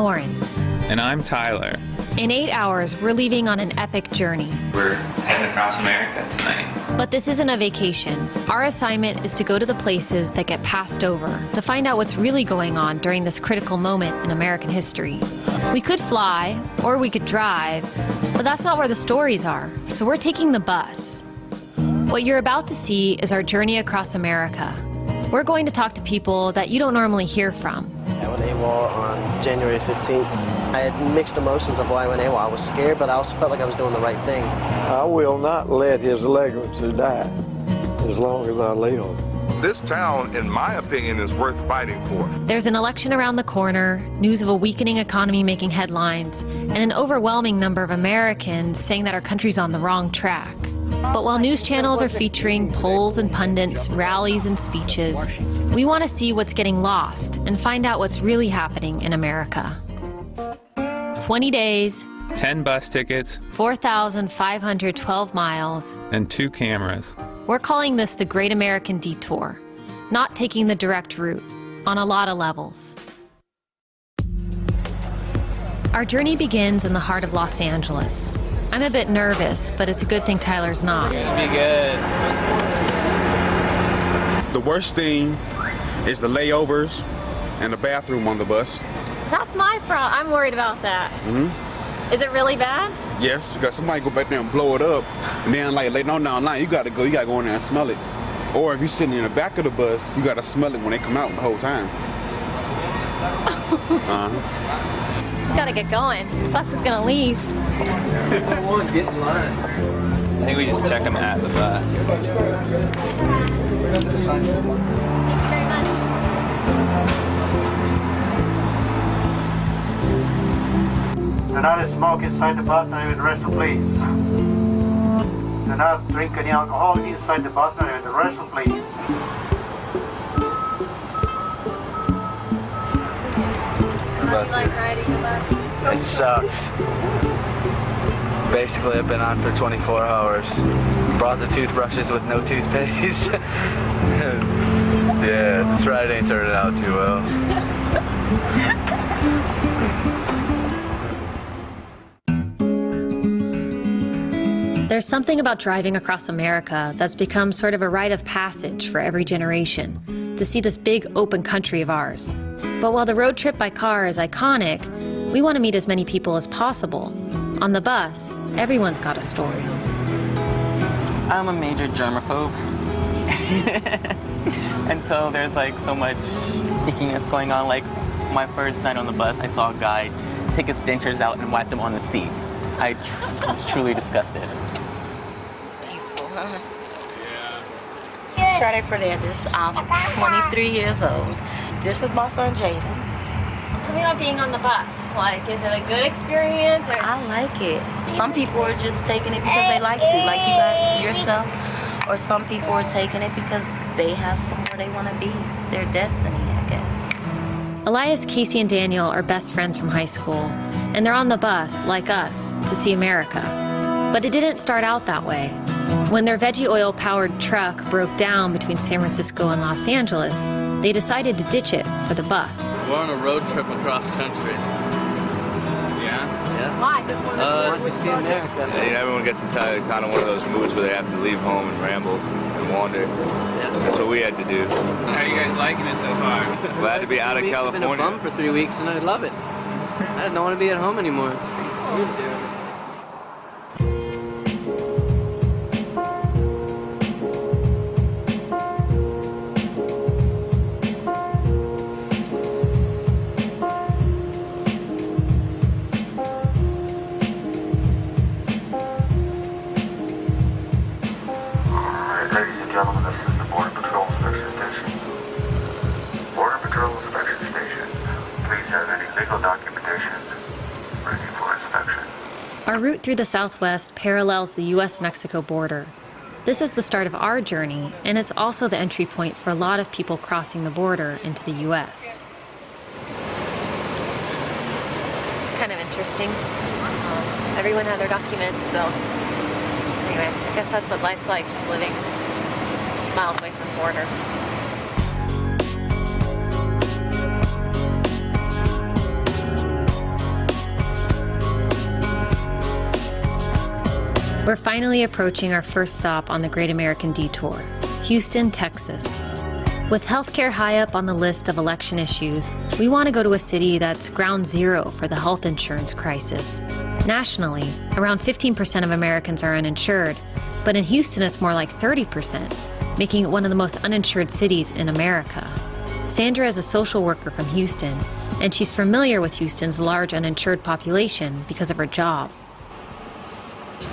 Lauren. And I'm Tyler. In 8 hours, we're leaving on an epic journey. We're heading across America tonight. But this isn't a vacation. Our assignment is to go to the places that get passed over, to find out what's really going on during this critical moment in American history. We could fly, or we could drive, but that's not where the stories are, so we're taking the bus. What you're about to see is our journey across America. We're going to talk to people that you don't normally hear from. I went AWOL on January 15th. I had mixed emotions of why I went AWOL. I was scared, but I also felt like I was doing the right thing. I will not let his legacy die as long as I live. This town, in my opinion, is worth fighting for. There's an election around the corner, news of a weakening economy making headlines, and an overwhelming number of Americans saying that our country's on the wrong track. But while news channels are featuring polls and pundits, rallies and speeches, we want to see what's getting lost and find out what's really happening in America. 20 days, 10 bus tickets, 4,512 miles, and 2 cameras. We're calling this the Great American Detour, not taking the direct route, on a lot of levels. Our journey begins in the heart of Los Angeles. I'm a bit nervous, but it's a good thing Tyler's not. It's gonna be good. The worst thing is the layovers and the bathroom on the bus. That's my problem. I'm worried about that. Is it really bad? Yes, because somebody go back there and blow it up, and then like later on down the line, you gotta go in there and smell it. Or if you're sitting in the back of the bus, you gotta smell it when they come out the whole time. We gotta get going. The bus is gonna leave. Get in line. I think we just check them at the bus. Thank you very much. Do not smoke inside the bus, nor in the restroom, please. Do not drink any alcohol inside the bus, nor in the restroom, please. How do you like riding the bus? It sucks. Basically, I've been on for 24 hours. Brought the toothbrushes with no toothpaste. Yeah, this ride ain't turning out too well. There's something about driving across America that's become sort of a rite of passage for every generation, to see this big open country of ours. But while the road trip by car is iconic, we want to meet as many people as possible. On the bus, everyone's got a story. I'm a major germaphobe. And so there's like so much ickiness going on. Like my first night on the bus, I saw a guy take his dentures out and wipe them on the seat. I was truly disgusted. Peaceful, huh? Yeah. Shade Fernandez. I'm 23 years old. This is my son, Jaden. Tell me about being on the bus. Like, is it a good experience? Or... I like it. Some people are just taking it because they like to, like you guys yourself. Or some people are taking it because they have somewhere they want to be. Their destiny, I guess. Elias, Casey, and Daniel are best friends from high school, and they're on the bus, like us, to see America. But it didn't start out that way. When their veggie oil-powered truck broke down between San Francisco and Los Angeles, they decided to ditch it for the bus. We're on a road trip across country. Yeah? Why? Everyone gets into kind of one of those moods where they have to leave home and ramble and wander. That's what we had to do. How are you guys liking it so far? Glad to be out of California. I've been a bum for 3 weeks and I love it. I don't want to be at home anymore. Ladies and gentlemen, this is the Border Patrol Inspection Station. Border Patrol Inspection Station. Please have any legal documentation ready for inspection. Our route through the Southwest parallels the U.S.-Mexico border. This is the start of our journey, and it's also the entry point for a lot of people crossing the border into the U.S. It's kind of interesting. Everyone had their documents, so anyway, I guess that's what life's like, just living just miles away from the border. We're finally approaching our first stop on the Great American Detour, Houston, Texas. With healthcare high up on the list of election issues, we want to go to a city that's ground zero for the health insurance crisis. Nationally, around 15% of Americans are uninsured, but in Houston it's more like 30%, making it one of the most uninsured cities in America. Sandra is a social worker from Houston, and she's familiar with Houston's large uninsured population because of her job.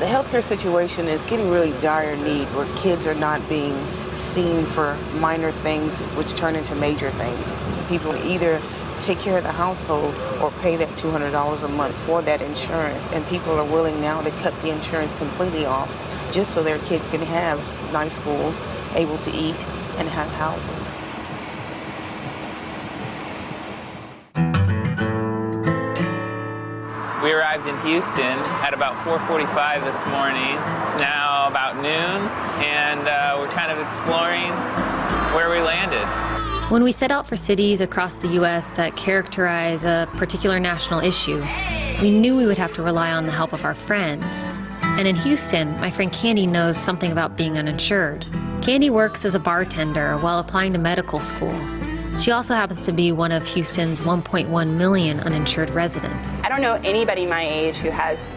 The healthcare situation is getting really dire need where kids are not being seen for minor things which turn into major things. People either take care of the household or pay that $200 a month for that insurance, and people are willing now to cut the insurance completely off just so their kids can have nice schools, able to eat, and have houses. We arrived in Houston at about 4:45 this morning. It's now about noon, and we're kind of exploring where we landed. When we set out for cities across the U.S. that characterize a particular national issue, we knew we would have to rely on the help of our friends. And in Houston, my friend Candy knows something about being uninsured. Candy works as a bartender while applying to medical school. She also happens to be one of Houston's 1.1 million uninsured residents. I don't know anybody my age who has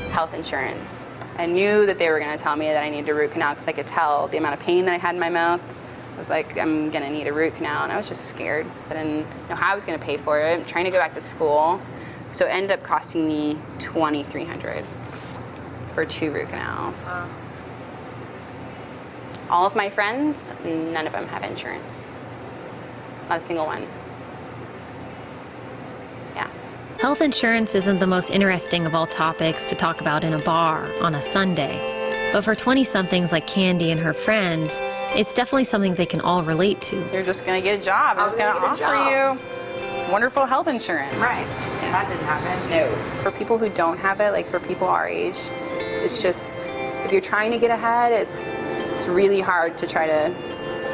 health insurance. I knew that they were going to tell me that I needed a root canal because I could tell the amount of pain that I had in my mouth. I was like, I'm going to need a root canal, and I was just scared. I didn't know how I was going to pay for it. I'm trying to go back to school, so it ended up costing me $2,300 for 2 root canals. Wow. All of my friends, none of them have insurance. Not a single one. Yeah. Health insurance isn't the most interesting of all topics to talk about in a bar on a Sunday. But for 20-somethings like Candy and her friends, it's definitely something they can all relate to. You're just going to get a job. I'm just going to offer you wonderful health insurance. Right. Yeah. That didn't happen. No. For people who don't have it, like for people our age, it's just, if you're trying to get ahead, it's really hard to try to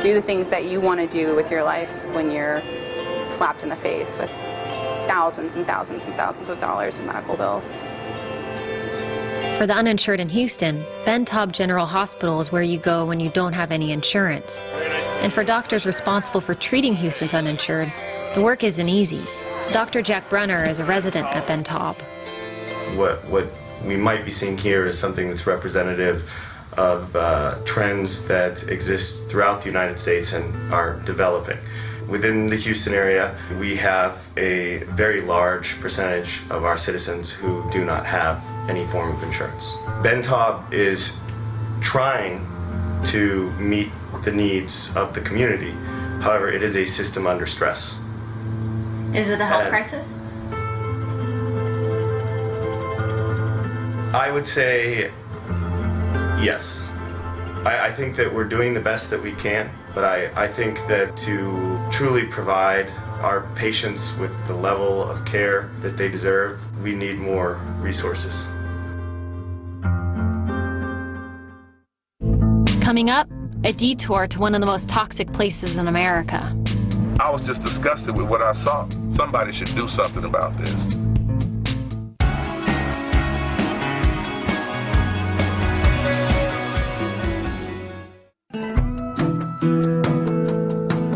do the things that you want to do with your life when you're slapped in the face with thousands and thousands and thousands of dollars in medical bills. For the uninsured in Houston, Bentob General Hospital is where you go when you don't have any insurance. And for doctors responsible for treating Houston's uninsured, the work isn't easy. Dr. Jack Brunner is a resident at Bentob. What we might be seeing here is something that's representative of trends that exist throughout the United States and are developing. Within the Houston area, we have a very large percentage of our citizens who do not have any form of insurance. Bentob is trying to meet the needs of the community. However, it is a system under stress. Is it a health crisis? I would say yes. I think that we're doing the best that we can, but I think that to truly provide our patients with the level of care that they deserve, we need more resources. Coming up, a detour to one of the most toxic places in America. I was just disgusted with what I saw. Somebody should do something about this.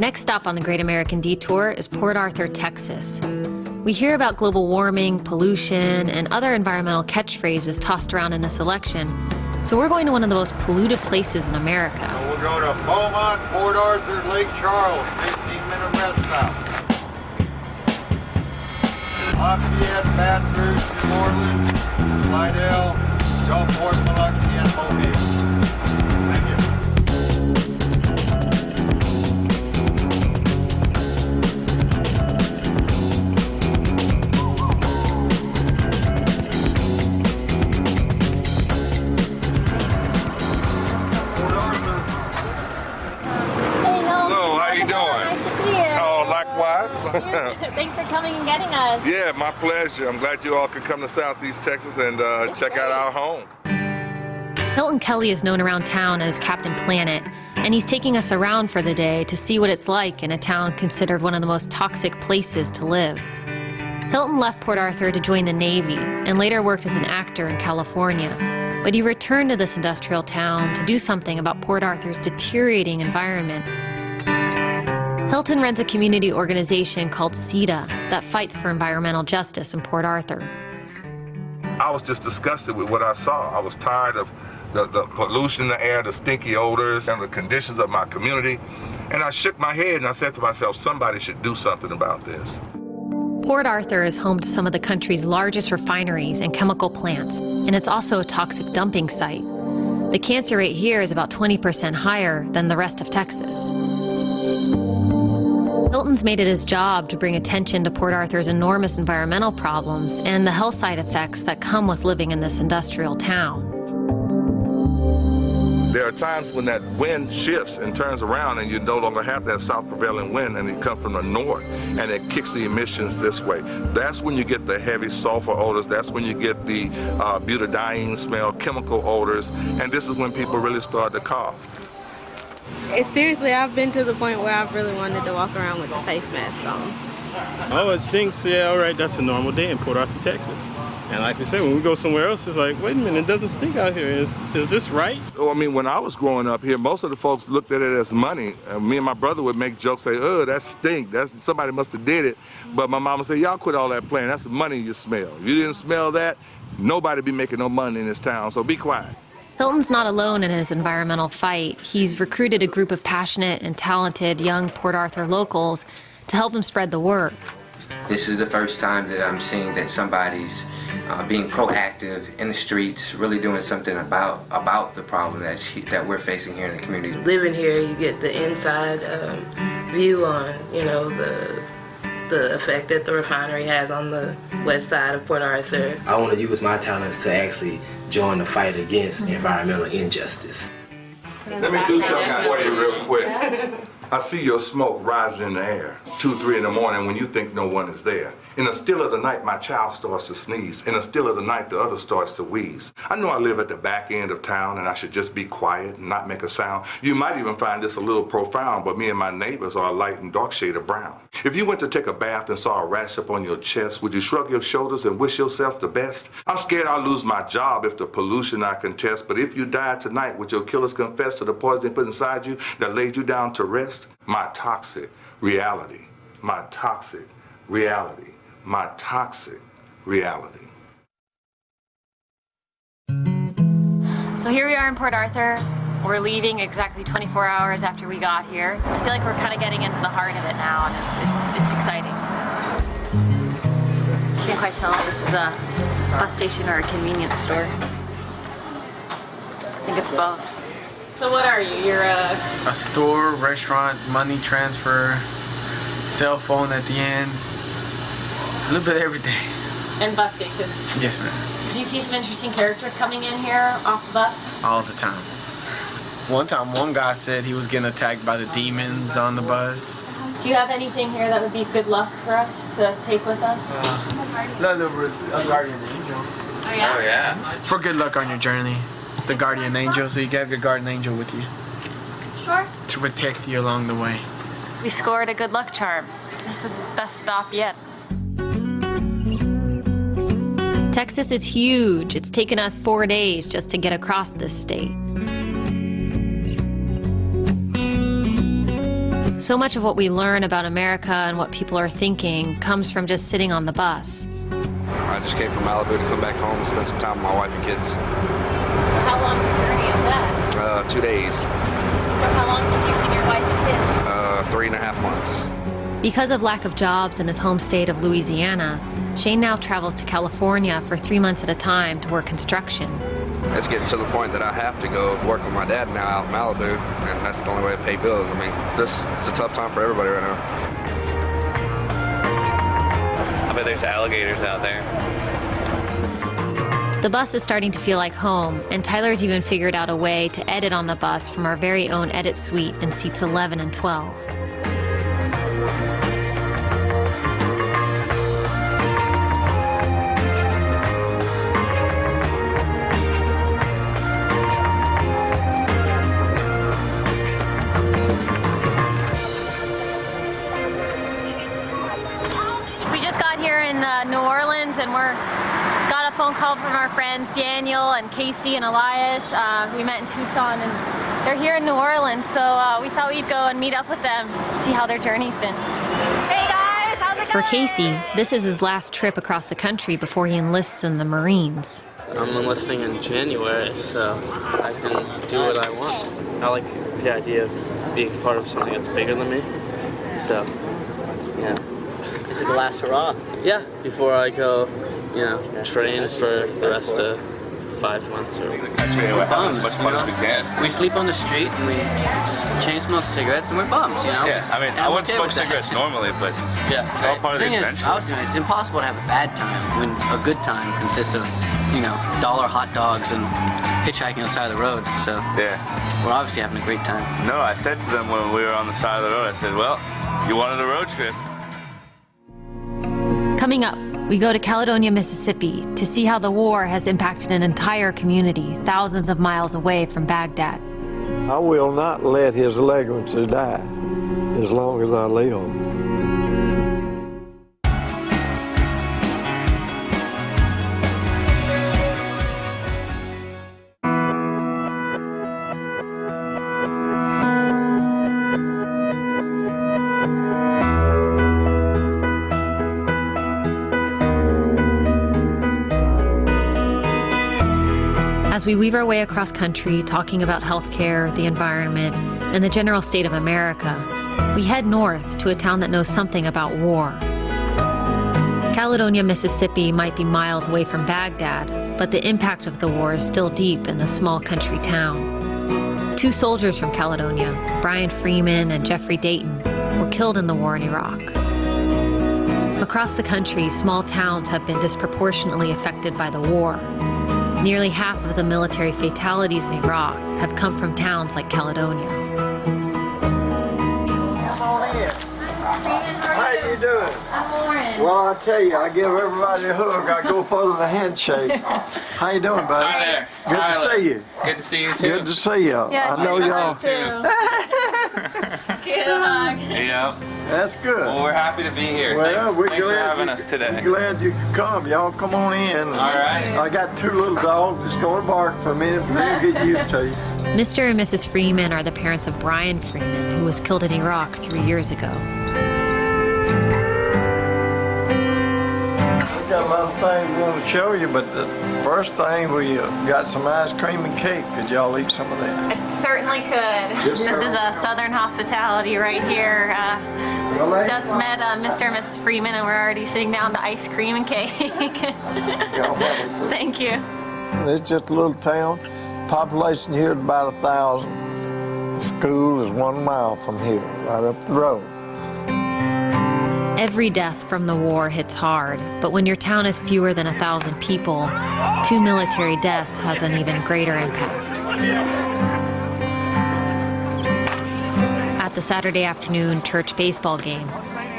Next stop on the Great American Detour is Port Arthur, Texas. We hear about global warming, pollution, and other environmental catchphrases tossed around in this election, so we're going to one of the most polluted places in America. So we'll go to Beaumont, Port Arthur, Lake Charles, 15-minute rest stop. Lafayette, Baton Rouge, New Orleans, Slidell, Gulfport, Biloxi, and Mobile. Thank you. Thanks for coming and getting us. Yeah, my pleasure. I'm glad you all could come to Southeast Texas and check out our home. Hilton Kelly is known around town as Captain Planet, and he's taking us around for the day to see what it's like in a town considered one of the most toxic places to live. Hilton left Port Arthur to join the Navy and later worked as an actor in California. But he returned to this industrial town to do something about Port Arthur's deteriorating environment. Hilton runs a community organization called CETA that fights for environmental justice in Port Arthur. I was just disgusted with what I saw. I was tired of the pollution in the air, the stinky odors, and the conditions of my community. And I shook my head and I said to myself, somebody should do something about this. Port Arthur is home to some of the country's largest refineries and chemical plants, and it's also a toxic dumping site. The cancer rate here is about 20% higher than the rest of Texas. Hilton's made it his job to bring attention to Port Arthur's enormous environmental problems and the health side effects that come with living in this industrial town. There are times when that wind shifts and turns around and you no longer have that south prevailing wind and it comes from the north and it kicks the emissions this way. That's when you get the heavy sulfur odors. That's when you get the butadiene smell, chemical odors, and this is when people really start to cough. Seriously, I've been to the point where I've really wanted to walk around with a face mask on. Oh, it stinks. Yeah, all right, that's a normal day in Port Arthur, Texas. And like we said, when we go somewhere else, it's like, wait a minute, it doesn't stink out here. Is this right? Oh, I mean, when I was growing up here, most of the folks looked at it as money. Me and my brother would make jokes, say, oh, that stink. Somebody must have did it. But my mama said, y'all quit all that playing. That's the money you smell. If you didn't smell that, nobody be making no money in this town, so be quiet. Hilton's not alone in his environmental fight. He's recruited a group of passionate and talented young Port Arthur locals to help him spread the word. This is the first time that I'm seeing that somebody's being proactive in the streets, really doing something about the problem that we're facing here in the community. Living here, you get the inside view on, the effect that the refinery has on the west side of Port Arthur. I want to use my talents to actually join the fight against environmental injustice. Let me do something for you real quick. I see your smoke rising in the air, 2, 3 in the morning when you think no one is there. In the still of the night, my child starts to sneeze. In the still of the night, the other starts to wheeze. I know I live at the back end of town and I should just be quiet and not make a sound. You might even find this a little profound, but me and my neighbors are a light and dark shade of brown. If you went to take a bath and saw a rash up on your chest, would you shrug your shoulders and wish yourself the best? I'm scared I'll lose my job if the pollution I contest, but if you died tonight, would your killers confess to the poison they put inside you that laid you down to rest? My toxic reality, my toxic reality, my toxic reality. So here we are in Port Arthur. We're leaving exactly 24 hours after we got here. I feel like we're kind of getting into the heart of it now, and it's exciting. Can't quite tell if this is a bus station or a convenience store. I think it's both. So what are you? You're a store, restaurant, money transfer, cell phone at the end, a little bit of everything. And bus station. Yes, ma'am. Do you see some interesting characters coming in here off the bus? All the time. One time, one guy said he was getting attacked by the demons on the bus. Do you have anything here that would be good luck for us to take with us? A guardian angel. Oh yeah? Oh yeah. For good luck on your journey. The guardian angel, so you can have your guardian angel with you. Sure. To protect you along the way. We scored a good luck charm. This is the best stop yet. Texas is huge. It's taken us 4 days just to get across this state. So much of what we learn about America and what people are thinking comes from just sitting on the bus. I just came from Malibu to come back home and spend some time with my wife and kids. So how long of a journey is that? 2 days. So how long since you've seen your wife and kids? 3.5 months. Because of lack of jobs in his home state of Louisiana, Shane now travels to California for 3 months at a time to work construction. It's getting to the point that I have to go work with my dad now out in Malibu, and that's the only way to pay bills. I mean, it's a tough time for everybody right now. I bet there's alligators out there. The bus is starting to feel like home, and Tyler's even figured out a way to edit on the bus from our very own edit suite in seats 11 and 12. We just got here in New Orleans, and got a phone call from our friends Daniel and Casey and Elias. We met in Tucson and they're here in New Orleans, so we thought we'd go and meet up with them, see how their journey's been. Hey guys, how's it going? For Casey, this is his last trip across the country before he enlists in the Marines. I'm enlisting in January, so I can do what I want. I like the idea of being part of something that's bigger than me, so, yeah. This is the last hurrah? Yeah, before I go, train for the rest of 5 months or having as much fun as we can. We sleep on the street and we chain smoke cigarettes and we're bums, Yeah, I mean, I wouldn't smoke cigarettes normally, but it's all part of the adventure. It's impossible to have a bad time when a good time consists of, dollar hot dogs and hitchhiking on the side of the road. So we're obviously having a great time. No, I said to them when we were on the side of the road, I said, well, you wanted a road trip. Coming up, we go to Caledonia, Mississippi to see how the war has impacted an entire community thousands of miles away from Baghdad. I will not let his legacy die as long as I live. As we weave our way across country, talking about healthcare, the environment, and the general state of America, we head north to a town that knows something about war. Caledonia, Mississippi might be miles away from Baghdad, but the impact of the war is still deep in the small country town. 2 soldiers from Caledonia, Brian Freeman and Jeffrey Dayton, were killed in the war in Iraq. Across the country, small towns have been disproportionately affected by the war. Nearly half of the military fatalities in Iraq have come from towns like Caledonia. Come on in. How you doing? I'm Lauren. Well, I tell you, I give everybody a hug. I go for the handshake. How you doing, buddy? Hi there. Good Tyler. to see you. Good to see you too. Good to see you. Yeah, I know y'all. Give a hug. Yeah. That's good. Well, we're happy to be here. Well, Thanks for having us today. Glad you could come. Y'all come on in. All right. I got 2 little dogs that's going to bark for a minute, but they'll get used to you. Mr. and Mrs. Freeman are the parents of Brian Freeman, who was killed in Iraq 3 years ago. We got a lot of things we want to show you, but the first thing, we got some ice cream and cake. Could y'all eat some of that? I certainly could. Yes, This sir. is a Southern hospitality right here. Just met Mr. and Mrs. Freeman and we're already sitting down to ice cream and cake. Thank you. It's just a little town. Population here is about 1,000. The school is 1 mile from here, right up the road. Every death from the war hits hard, but when your town is fewer than 1,000 people, 2 military deaths has an even greater impact. At the Saturday afternoon church baseball game,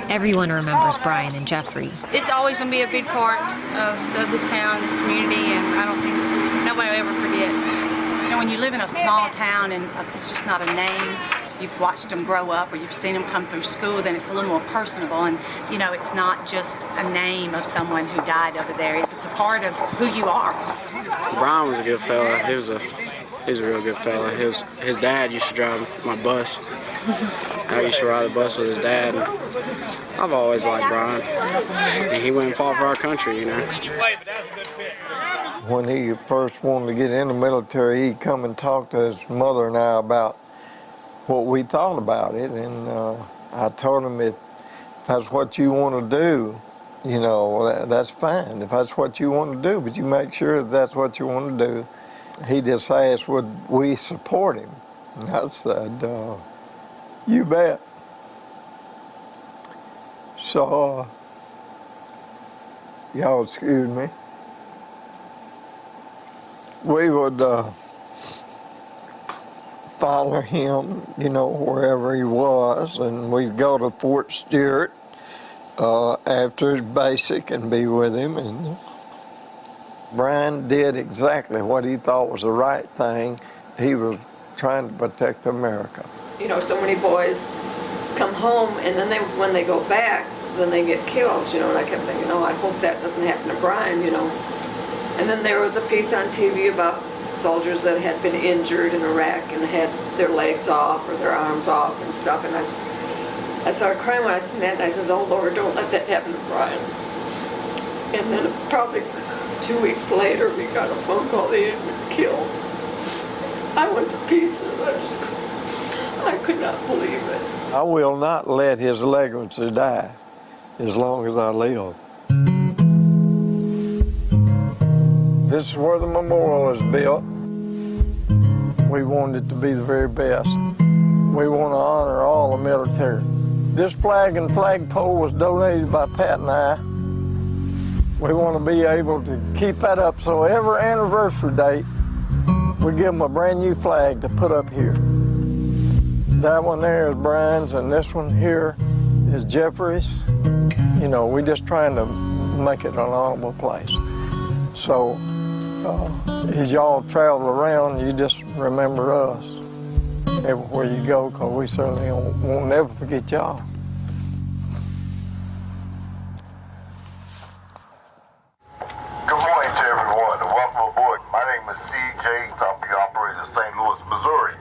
everyone remembers Brian and Jeffrey. It's always going to be a big part of this town, this community, and I don't think nobody will ever forget. You know, when you live in a small town and it's just not a name, you've watched them grow up or you've seen them come through school, then it's a little more personable. And, it's not just a name of someone who died over there. It's a part of who you are. Brian was a good fella. He was a real good fella. His dad used to drive my bus. I used to ride the bus with his dad. And I've always liked Brian. And he went and fought for our country, When he first wanted to get in the military, he'd come and talk to his mother and I about what we thought about it. And I told him if that's what you want to do, that's fine. If that's what you want to do, but you make sure that that's what you want to do. He just asked, would we support him? And I said, you bet. So, y'all excuse me. We would follow him, wherever he was, and we'd go to Fort Stewart after his basic and be with him. And Brian did exactly what he thought was the right thing. He was trying to protect America. So many boys come home and then when they go back, then they get killed, and I kept thinking, I hope that doesn't happen to Brian, And then there was a piece on TV about soldiers that had been injured in Iraq and had their legs off or their arms off and stuff. And I started crying when I seen that, and I says, "Oh Lord, don't let that happen to Brian." And then probably 2 weeks later, we got a phone call that he had been killed. I went to pieces. I could not believe it. I will not let his legacy die as long as I live. This is where the memorial is built. We want it to be the very best. We want to honor all the military. This flag and flagpole was donated by Pat and I. We want to be able to keep that up, so every anniversary date, we give them a brand new flag to put up here. That one there is Brian's, and this one here is Jeffrey's. You know, we're just trying to make it an honorable place. So, as y'all travel around, you just remember us everywhere you go, because we certainly won't never forget y'all. Good morning to everyone, and welcome aboard. My name is CJ. I'll be operating in St. Louis, Missouri.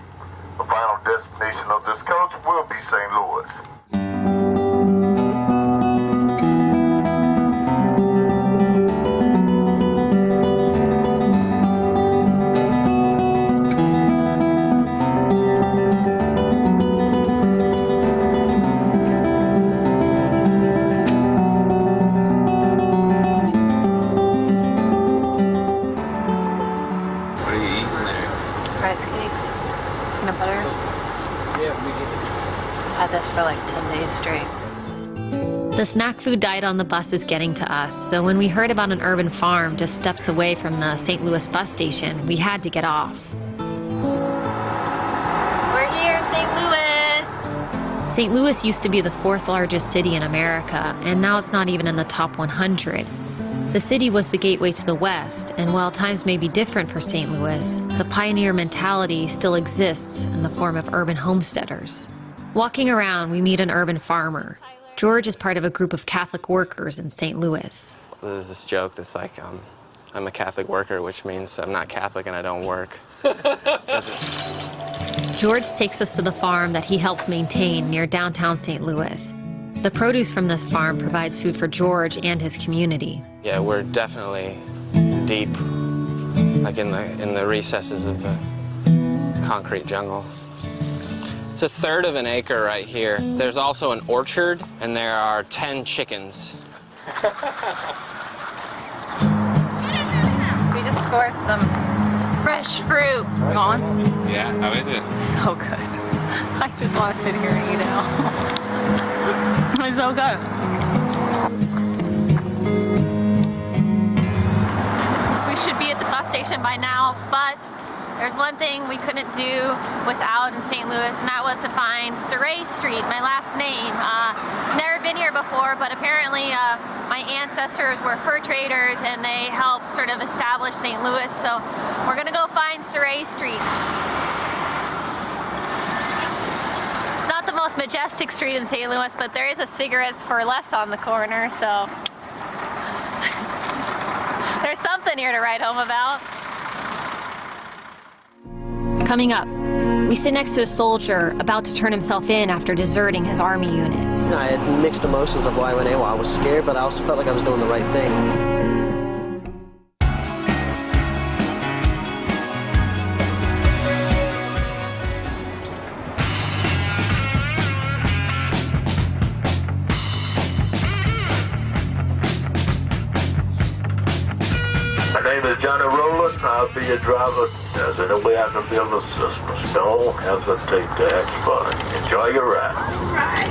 The final destination of this coach will be St. Louis. This for like 10 days straight. The snack food diet on the bus is getting to us, so when we heard about an urban farm just steps away from the St. Louis bus station, we had to get off. We're here in St. Louis! St. Louis used to be the 4th largest city in America, and now it's not even in the top 100. The city was the gateway to the West, and while times may be different for St. Louis, the pioneer mentality still exists in the form of urban homesteaders. Walking around, we meet an urban farmer. George is part of a group of Catholic workers in St. Louis. There's this joke that's like, I'm a Catholic worker, which means I'm not Catholic and I don't work. George takes us to the farm that he helps maintain near downtown St. Louis. The produce from this farm provides food for George and his community. Yeah, we're definitely deep, like in the recesses of the concrete jungle. It's a third of an acre right here. There's also an orchard, and there are 10 chickens. We just scored some fresh fruit. You want one? Yeah, how is it? So good. I just want to sit here and eat it all. It's so good. We should be at the bus station by now, but there's one thing we couldn't do without in St. Louis, and that was to find Cerre Street, my last name. Never been here before, but apparently my ancestors were fur traders and they helped sort of establish St. Louis, so we're gonna go find Cerre Street. It's not the most majestic street in St. Louis, but there is a Cigarettes for Less on the corner, so there's something here to write home about. Coming up, we sit next to a soldier about to turn himself in after deserting his army unit. I had mixed emotions of why I went AWOL. I was scared, but I also felt like I was doing the right thing. 'Name is Johnny Rowland. I'll be your driver. Does anybody have to build a system? Don't hesitate to ask fun. Enjoy your ride. All right.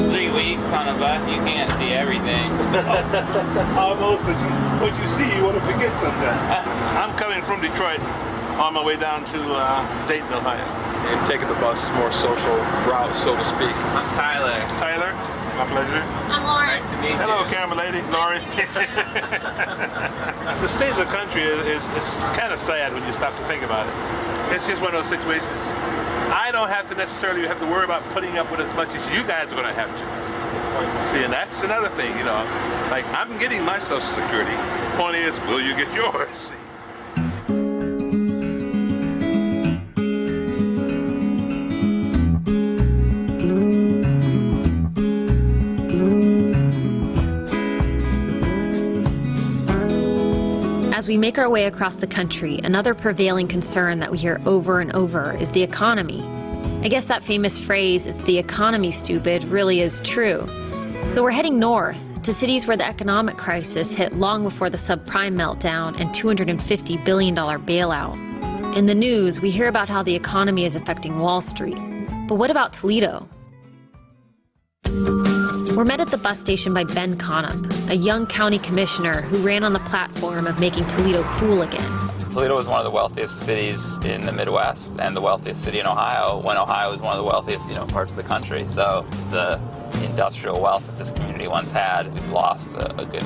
3 weeks on a bus, you can't see everything. Almost, but what you see, you want to forget sometimes. I'm coming from Detroit on my way down to Dayton, Ohio. And taking the bus more social route, so to speak. I'm Tyler. Tyler, my pleasure. I'm Lauren. Nice to meet you. Hello, camera lady, Lauren. state of the country is kind of sad when you stop to think about it. It's just one of those situations. I don't have to necessarily have to worry about putting up with as much as you guys are going to have to. See, and that's another thing, you know. Like, I'm getting my Social Security. Point is, will you get yours? See? As we make our way across the country, another prevailing concern that we hear over and over is the economy. I guess that famous phrase, "it's the economy, stupid," really is true. So we're heading north to cities where the economic crisis hit long before the subprime meltdown and $250 billion bailout. In the news, we hear about how the economy is affecting Wall Street. But what about Toledo? We're met at the bus station by Ben Connop, a young county commissioner who ran on the platform of making Toledo cool again. Toledo is one of the wealthiest cities in the Midwest and the wealthiest city in Ohio, when Ohio was one of the wealthiest, parts of the country. So the industrial wealth that this community once had, we've lost a good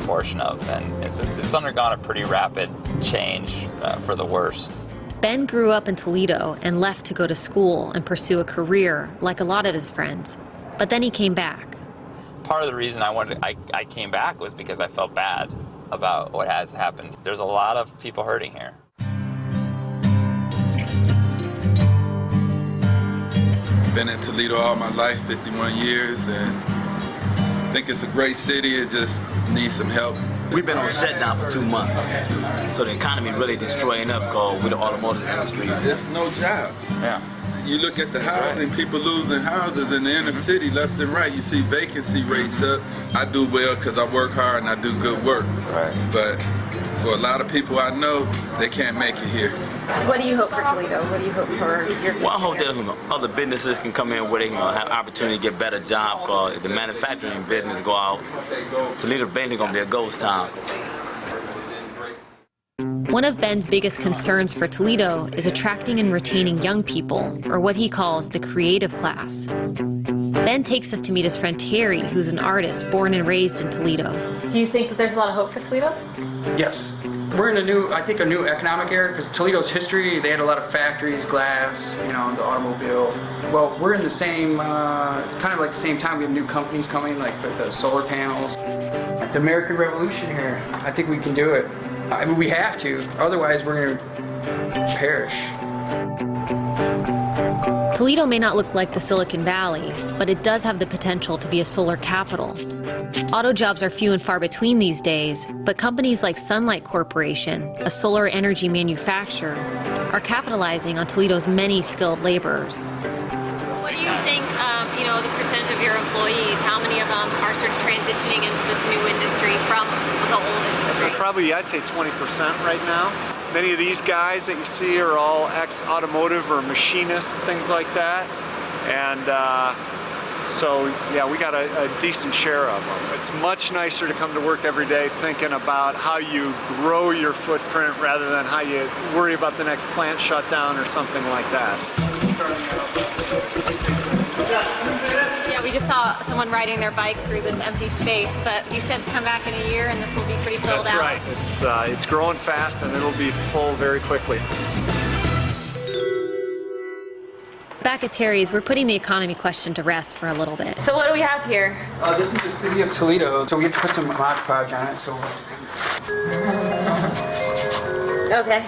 portion of, and it's undergone a pretty rapid change for the worst. Ben grew up in Toledo and left to go to school and pursue a career like a lot of his friends. But then he came back. Part of the reason I came back was because I felt bad about what has happened. There's a lot of people hurting here. Been in Toledo all my life, 51 years, and I think it's a great city. It just needs some help. We've been on shutdown for 2 months, so the economy really destroying up because with the automotive industry. There's no jobs. Yeah. You look at the housing, people losing houses in the inner city left and right. You see vacancy rates up. I do well because I work hard and I do good work. Right. But for a lot of people I know, they can't make it here. What do you hope for Toledo? What do you hope for your Well, I hope that other businesses can come in where they can have opportunity to get better jobs, because if the manufacturing business go out, Toledo basically going to be a ghost town. One of Ben's biggest concerns for Toledo is attracting and retaining young people, or what he calls the creative class. Ben takes us to meet his friend Terry, who's an artist born and raised in Toledo. Do you think that there's a lot of hope for Toledo? Yes. We're in a new economic era, because Toledo's history, they had a lot of factories, glass, the automobile. Well, we're in the same, kind of like the same time we have new companies coming, like with the solar panels. The American Revolution here, I think we can do it. I mean, we have to, otherwise we're gonna perish. Toledo may not look like the Silicon Valley, but it does have the potential to be a solar capital. Auto jobs are few and far between these days, but companies like Sunlight Corporation, a solar energy manufacturer, are capitalizing on Toledo's many skilled laborers. What do you think, the percentage of your employees, how many of them are sort of transitioning into this new industry from the old industry? Probably, I'd say 20% right now. Many of these guys that you see are all ex-automotive or machinists, things like that. And so, yeah, we got a decent share of them. It's much nicer to come to work every day thinking about how you grow your footprint rather than how you worry about the next plant shutdown or something like that. Yeah, we just saw someone riding their bike through this empty space, but you said to come back in a year and this will be pretty filled out. That's right. It's growing fast and it'll be full very quickly. Back at Terry's, we're putting the economy question to rest for a little bit. So what do we have here? This is the city of Toledo, so we have to put some Mod Podge on it. So. Okay.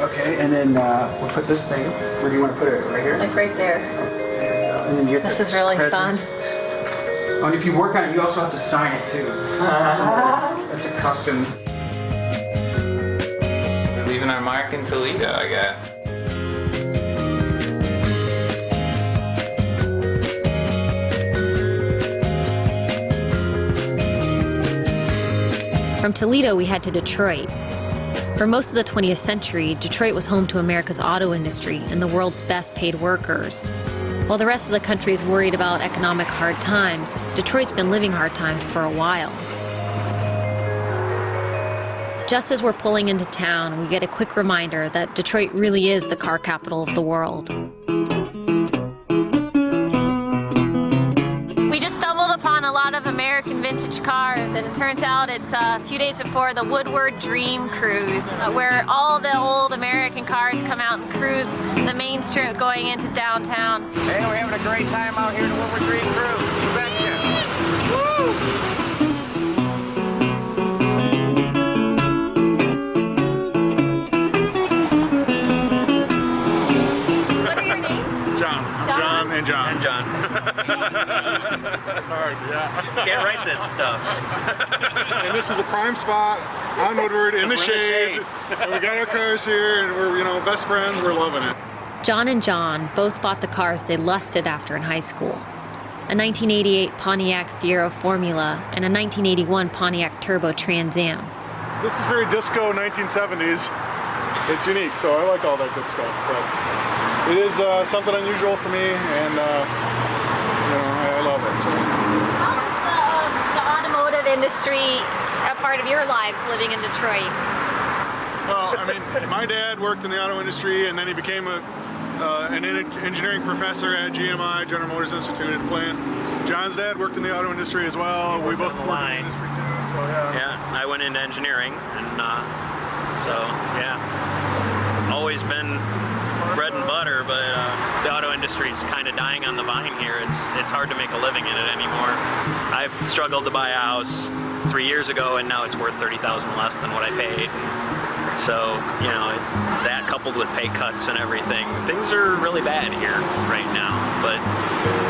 Okay, and then we'll put this thing. Where do you want to put it? Right here? Like right there. And then you have this is really fun. Oh, and if you work on it, you also have to sign it too. That's a custom. We're leaving our mark in Toledo, I guess. From Toledo, we head to Detroit. For most of the 20th century, Detroit was home to America's auto industry and the world's best paid workers. While the rest of the country is worried about economic hard times, Detroit's been living hard times for a while. Just as we're pulling into town, we get a quick reminder that Detroit really is the car capital of the world. We just stumbled upon a lot of American vintage cars, and it turns out it's a few days before the Woodward Dream Cruise, where all the old American cars come out and cruise the main strip going into downtown. Hey, we're having a great time out here in the Woodward Dream Cruise. Betcha. Woo! And John. That's hard, yeah. Can't write this stuff. And this is a prime spot on Woodward in the shade. And we got our cars here and we're, best friends. We're loving it. John and John both bought the cars they lusted after in high school. A 1988 Pontiac Fiero Formula and a 1981 Pontiac Turbo Trans Am. This is very disco 1970s. It's unique, so I like all that good stuff. But it is something unusual for me, and I love it. So. How is the automotive industry a part of your lives living in Detroit? Well, I mean, my dad worked in the auto industry, and then he became an engineering professor at GMI, General Motors Institute in Flint. John's dad worked in the auto industry as well. We both worked in the industry too, so yeah. Yeah, I went into engineering, and so yeah, always been bread and butter, but the auto industry is kind of dying on the vine here. It's hard to make a living in it anymore. I've struggled to buy a house 3 years ago, and now it's worth $30,000 less than what I paid. So, that coupled with pay cuts and everything, things are really bad here right now, but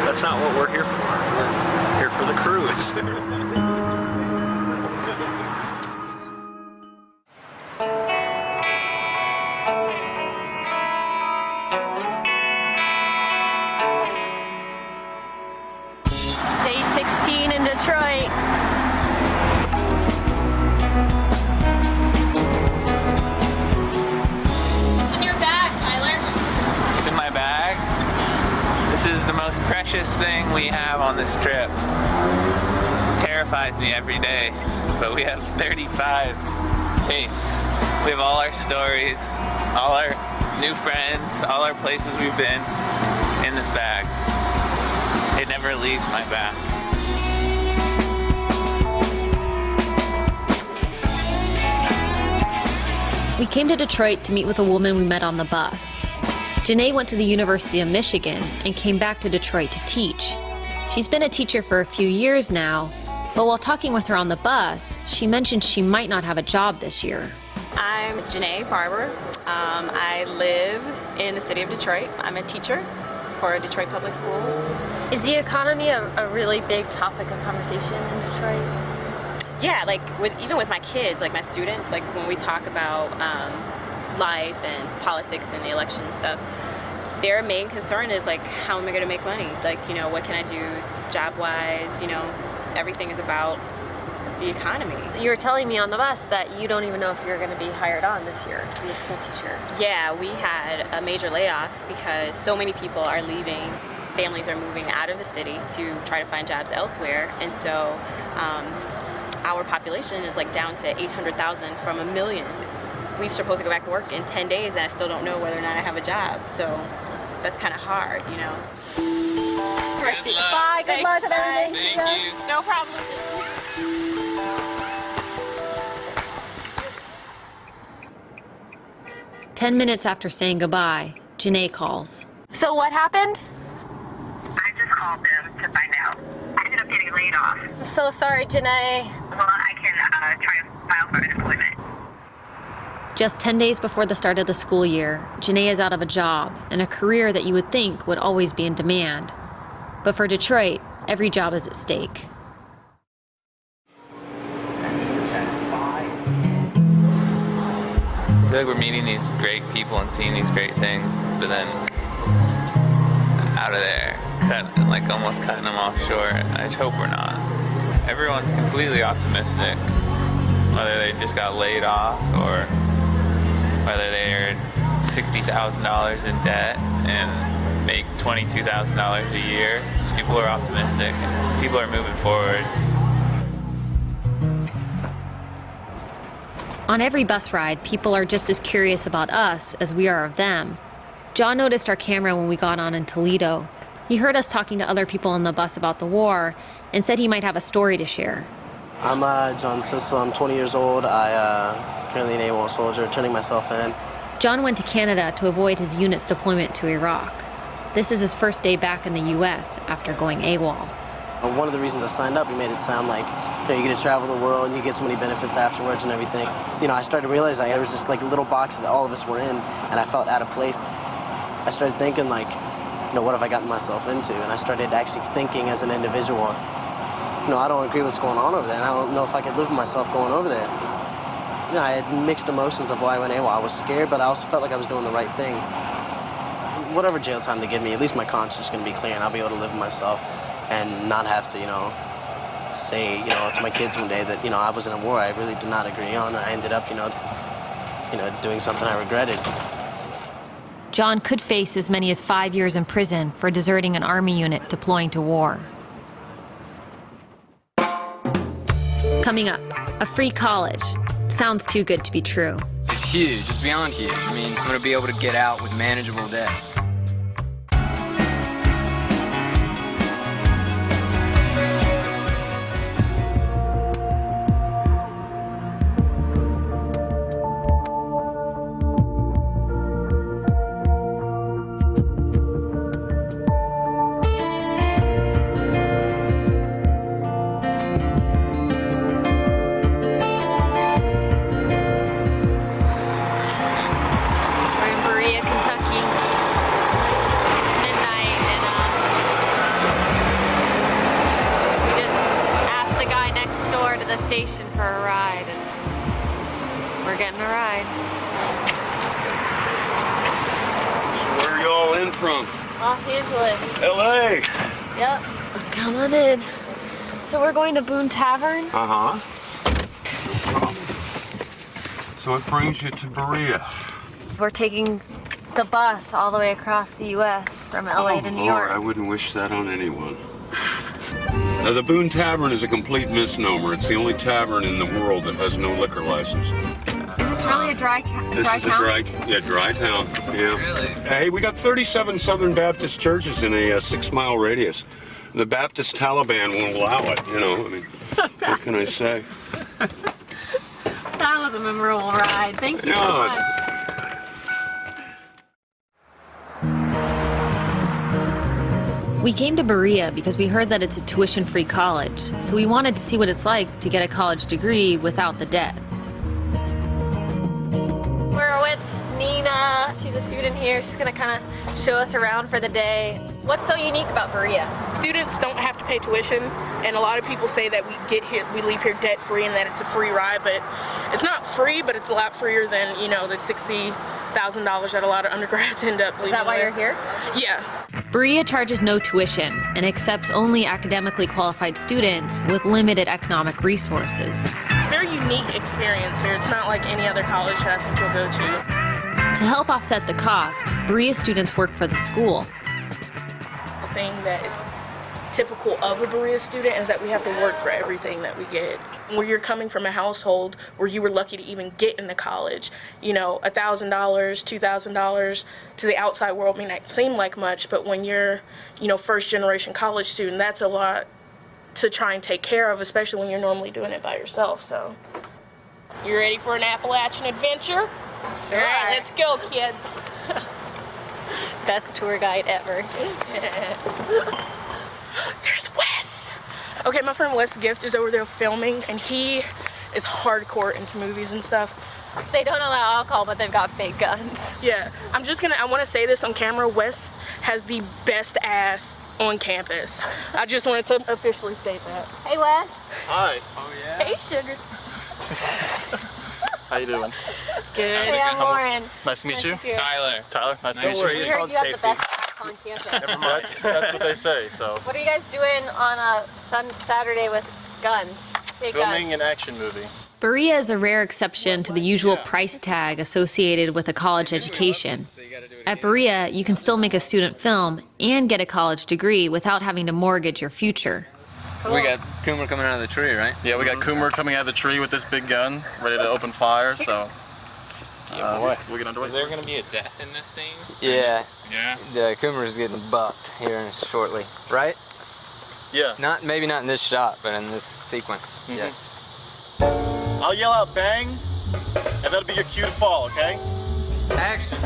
that's not what we're here for. We're here for the cruise. Day 16 in Detroit. What's in your bag, Tyler? In my bag, this is the most precious thing we have on this trip. It terrifies me every day, but we have 35 tapes. We have all our stories, all our new friends, all our places we've been in this bag. It never leaves my back. We came to Detroit to meet with a woman we met on the bus. Janae went to the University of Michigan and came back to Detroit to teach. She's been a teacher for a few years now, but while talking with her on the bus, she mentioned she might not have a job this year. I'm Janae Barber. I live in the city of Detroit. I'm a teacher for Detroit Public Schools. Is the economy a really big topic of conversation in Detroit? Yeah, even with my kids, my students, when we talk about life and politics and the election and stuff, their main concern is how am I going to make money? What can I do job-wise? Everything is about the economy. You were telling me on the bus that you don't even know if you're going to be hired on this year to be a school teacher. Yeah, we had a major layoff because so many people are leaving. Families are moving out of the city to try to find jobs elsewhere, and so our population is down to 800,000 from 1 million. We're supposed to go back to work in 10 days, and I still don't know whether or not I have a job. So that's kind of hard, Good luck. Bye. Good luck. Thank you. No problem. 10 minutes after saying goodbye, Janae calls. So what happened? I just called them to find out. I ended up getting laid off. I'm so sorry, Janae. Well, I can try to file for unemployment. Just 10 days before the start of the school year, Janae is out of a job and a career that you would think would always be in demand. But for Detroit, every job is at stake. I feel like we're meeting these great people and seeing these great things, but then out of there, almost cutting them off short. I just hope we're not. Everyone's completely optimistic, whether they just got laid off or whether they're $60,000 in debt and make $22,000 a year. People are optimistic. People are moving forward. On every bus ride, people are just as curious about us as we are of them. John noticed our camera when we got on in Toledo. He heard us talking to other people on the bus about the war and said he might have a story to share. I'm John Sissel. I'm 20 years old. I currently an AWOL soldier, turning myself in. John went to Canada to avoid his unit's deployment to Iraq. This is his first day back in the U.S. after going AWOL. One of the reasons I signed up, you made it sound like you get to travel the world and you get so many benefits afterwards and everything. I started to realize there was just like a little box that all of us were in, and I felt out of place. I started thinking like, what have I gotten myself into? And I started actually thinking as an individual, I don't agree with what's going on over there, and I don't know if I could live with myself going over there. I had mixed emotions of why I went AWOL. I was scared, but I also felt like I was doing the right thing. Whatever jail time they give me, at least my conscience is going to be clear, and I'll be able to live with myself and not have to, say, to my kids one day that, I was in a war I really did not agree on, and I ended up, doing something I regretted. John could face as many as 5 years in prison for deserting an army unit deploying to war. Coming up, a free college. Sounds too good to be true. It's huge, it's beyond huge. I mean, I'm gonna be able to get out with manageable debt. To Boone Tavern. So what brings you to Berea? We're taking the bus all the way across the U.S. from LA to New York. I wouldn't wish that on anyone. Now, the Boone Tavern is a complete misnomer. It's the only tavern in the world that has no liquor license. It's really a dry town? This is a dry town. Yeah. Really? Hey, we got 37 Southern Baptist churches in a 6-mile radius. The Baptist Taliban won't allow it, what can I say? That was a memorable ride. Thank you so much. We came to Berea because we heard that it's a tuition-free college, so we wanted to see what it's like to get a college degree without the debt. We're with Nina. She's a student here. She's going to kind of show us around for the day. What's so unique about Berea? Students don't have to pay tuition, and a lot of people say that we leave here debt-free and that it's a free ride, but it's not free, but it's a lot freer than, the $60,000 that a lot of undergrads end up leaving. Is that why you're here? Yeah. Berea charges no tuition and accepts only academically qualified students with limited economic resources. It's a very unique experience here. It's not like any other college that I think you'll go to. To help offset the cost, Berea students work for the school. Thing that is typical of a Berea student is that we have to work for everything that we get. Where you're coming from a household where you were lucky to even get into college, $1,000, $2,000 to the outside world may not seem like much, but when you're, first generation college student, that's a lot to try and take care of, especially when you're normally doing it by yourself. So, you ready for an Appalachian adventure? Sure. All right, let's go, kids. Best tour guide ever. There's Wes. Okay, my friend Wes Gift is over there filming, and he is hardcore into movies and stuff. They don't allow alcohol, but they've got fake guns. Yeah, I want to say this on camera. Wes has the best ass on campus. I just wanted to officially state that. Hey, Wes. Hi. Oh, yeah. Hey, sugar. How you doing? Good. Hey, I'm Lauren. Nice to meet you. Tyler. Tyler, nice to meet you. It's called safety. The best ass on campus. Never mind. That's what they say, so. What are you guys doing on a Saturday with guns? Big Filming guns. an action movie. Berea is a rare exception to the usual price tag associated with a college education. At Berea, you can still make a student film and get a college degree without having to mortgage your future. Cool. We got Coomer coming out of the tree, right? Yeah, we got Coomer coming out of the tree with this big gun, ready to open fire, so. We get underway. Is there going to be a death in this scene? Yeah. Yeah? The Coomer is getting bucked here shortly, right? Yeah. Maybe not in this shot, but in this sequence, yes. I'll yell out bang, and that'll be your cue to fall, okay? Action.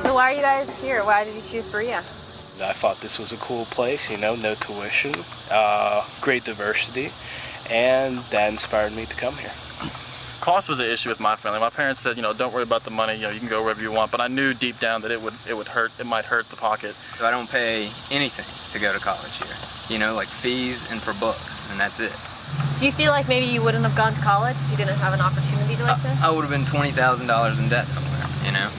So why are you guys here? Why did you choose Berea? I thought this was a cool place, you know, no tuition, great diversity, and that inspired me to come here. Cost was an issue with my family. My parents said, you know, don't worry about the money, you know, you can go wherever you want, but I knew deep down that it might hurt the pocket. So I don't pay anything to go to college here, you know, like fees and for books, and that's it. Do you feel like maybe you wouldn't have gone to college if you didn't have an opportunity like this? I would have been $20,000 in debt somewhere, you know?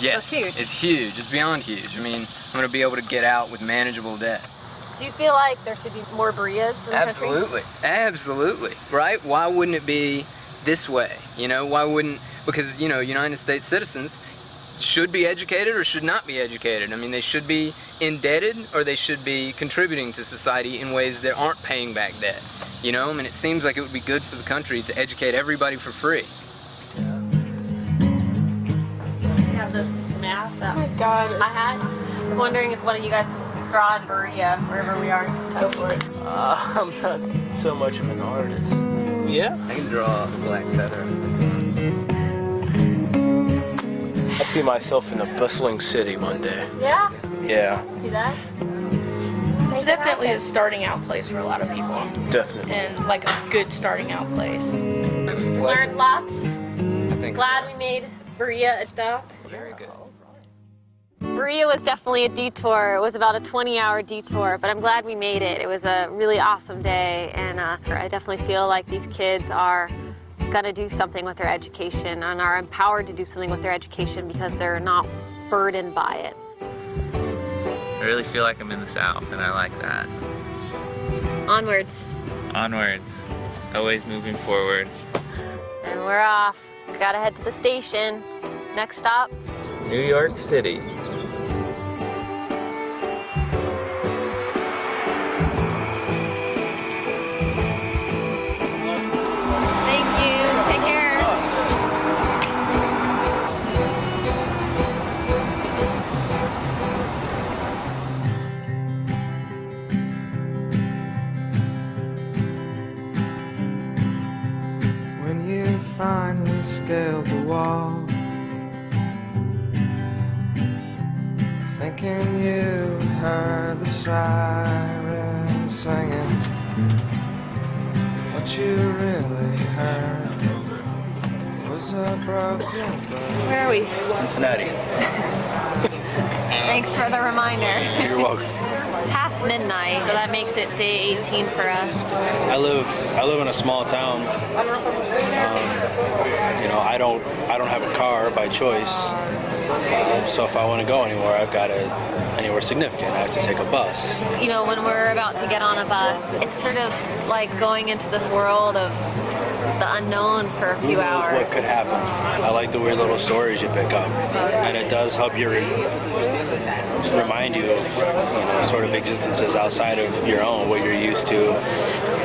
Yes, That's huge. It's huge. It's beyond huge. I mean, I'm going to be able to get out with manageable debt. Do you feel like there should be more Bereas in the country? Absolutely. Absolutely. Right? Why wouldn't it be this way? You know, why wouldn't, because, you know, United States citizens should be educated or should not be educated. I mean, they should be indebted or they should be contributing to society in ways that aren't paying back debt. You know, I mean, it seems like it would be good for the country to educate everybody for free. You have this map that I had. I'm wondering if one of you guys can draw in Berea, wherever we are. Go for it. I'm not so much of an artist. Yeah? I can draw a black feather. I see myself in a bustling city one day. Yeah? Yeah, See that? It's definitely a starting out place for a lot of people. definitely. And like a good starting out place. Learned lots. Glad we made Berea a stop. Very good. Berea was definitely a detour. It was about a 20-hour detour, but I'm glad we made it. It was a really awesome day, and I definitely feel like these kids are gonna do something with their education and are empowered to do something with their education because they're not burdened by it. I really feel like I'm in the South, and I like that. Onwards. Onwards. Always moving forward. And we're off. Gotta head to the station. Next stop. New York City. Thank you. Take care. When you finally scaled the wall, thinking you heard the siren singing, what you really heard was a broken bird. Where are we? Cincinnati. Thanks for the reminder. You're welcome. Past midnight, so that makes it day 18 for us. I live in a small town. You know, I don't have a car by choice. So if I want to go anywhere, anywhere significant, I have to take a bus. You know, when we're about to get on a bus, it's sort of like going into this world of the unknown for a few hours. What could happen? I like the weird little stories you pick up, and it does help you remind you of sort of existences outside of your own, what you're used to.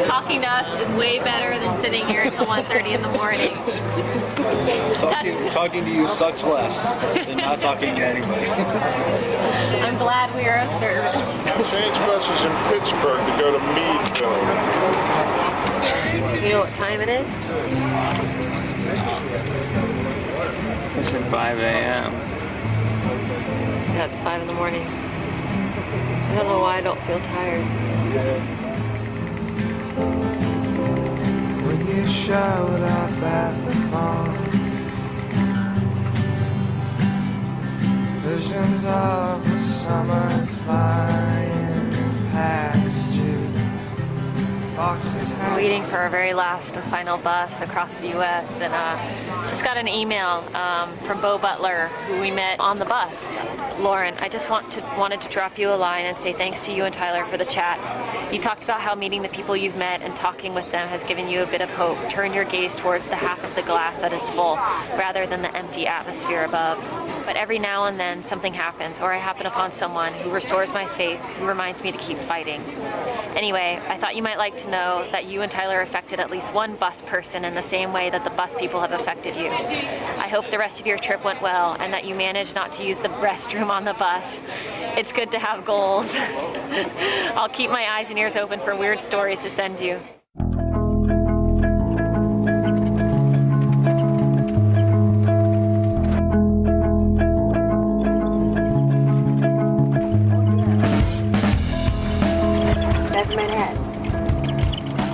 Talking to us is way better than sitting here until 1:30 in the morning. Talking to you sucks less than not talking to anybody. I'm glad we are of service. Change buses in Pittsburgh to go to Meadville. You know what time it is? It's at 5 a.m. Yeah, it's 5 in the morning. I don't know why I don't feel tired. When you showed up at the farm, visions of the summer flying past you. Foxes We're waiting for our very last and final bus across the U.S. and just got an email from Bo Butler, who we met on the bus. Lauren, I just wanted to drop you a line and say thanks to you and Tyler for the chat. You talked about how meeting the people you've met and talking with them has given you a bit of hope. Turn your gaze towards the half of the glass that is full, rather than the empty atmosphere above. But every now and then something happens, or I happen upon someone who restores my faith, who reminds me to keep fighting. Anyway, I thought you might like to know that you and Tyler affected at least one bus person in the same way that the bus people have affected you. I hope the rest of your trip went well and that you managed not to use the restroom on the bus. It's good to have goals. I'll keep my eyes and ears open for weird stories to send you.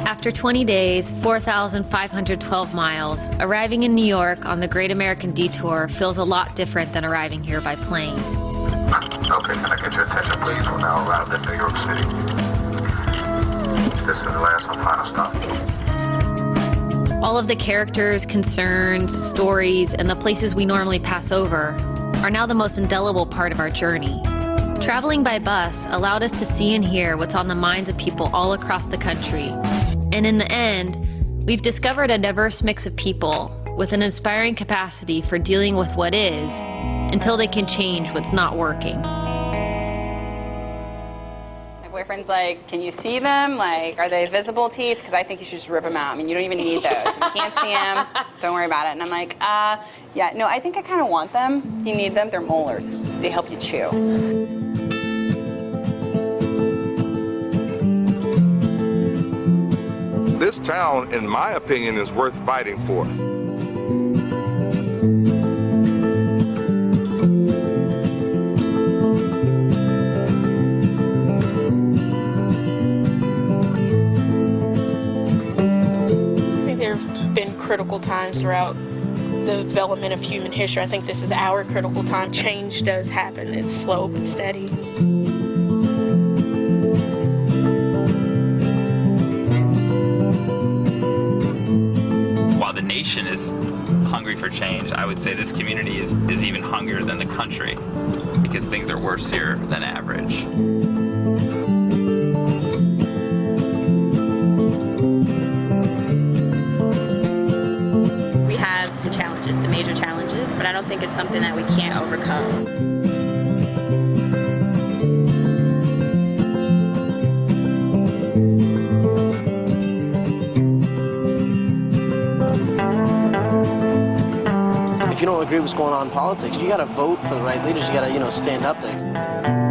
After 20 days, 4,512 miles, arriving in New York on the Great American Detour feels a lot different than arriving here by plane. Okay, can I get your attention, please? We're now arrived in New York City. This is the last and final stop. All of the characters, concerns, stories, and the places we normally pass over are now the most indelible part of our journey. Traveling by bus allowed us to see and hear what's on the minds of people all across the country. And in the end, we've discovered a diverse mix of people with an inspiring capacity for dealing with what is until they can change what's not working. My boyfriend's like, can you see them? Like, are they visible teeth? Because I think you should just rip them out. I mean, you don't even need those. If you can't see them, don't worry about it. And I'm like, yeah, no, I think I kind of want them. You need them. They're molars. They help you chew. This town, in my opinion, is worth fighting for. I think there have been critical times throughout the development of human history. I think this is our critical time. Change does happen. It's slow but steady. While the nation is hungry for change, I would say this community is even hungrier than the country because things are worse here than average. We have some challenges, some major challenges, but I don't think it's something that we can't overcome. If you don't agree with what's going on in politics, you got to vote for the right leaders. You got to, stand up there.